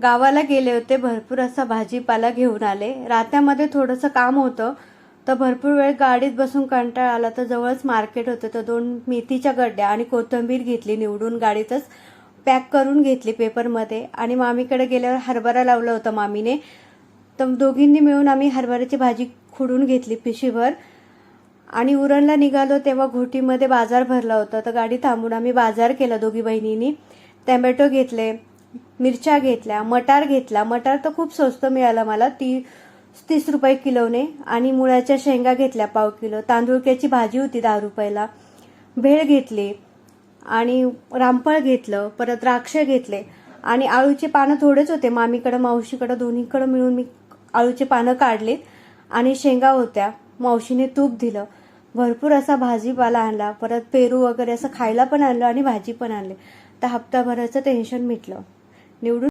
गावाला गेले होते, भरपूर असा भाजीपाला घेऊन आले. रात्यामध्ये थोडंसं काम होतं, तर भरपूर वेळ गाडीत बसून कंटाळा आला. तर जवळच मार्केट होतं, तर 2 मेथीच्या गड्ड्या आणि कोथिंबीर घेतली, निवडून गाडीतच पॅक करून घेतली पेपरमध्ये. आणि मामीकडे गेल्यावर हरभरा लावला होता मामीने, तर दोघींनी मिळून आम्ही हरभऱ्याची भाजी खुडून घेतली पिशवीभर. आणि उरणला निघालो तेव्हा घोटीमध्ये बाजार भरला होता, तर गाडी थांबून आम्ही बाजार केला दोघी बहिणींनी. टॅमॅटो घेतले, मिरच्या घेतल्या, मटार घेतला. मटार तर खूप स्वस्त मिळाला मला, 30 रुपये किलोने. आणि मुळ्याच्या शेंगा घेतल्या पाव किलो. तांदूळक्याची भाजी होती 10 रुपयाला. भेळ घेतली आणि रामफळ घेतलं. परत द्राक्ष घेतले आणि आळूचे पानं थोडेच होते, मामीकडं मावशीकडं दोन्हीकडं मिळून मी आळूचे पानं काढलीत. आणि शेंगा होत्या, मावशीने तूप दिलं. भरपूर असा भाजीपाला आणला. परत पेरू वगैरे असं खायला पण आणलं आणि भाजी पण आणली. तर हप्ताभराचं टेन्शन मिटलं. निवडून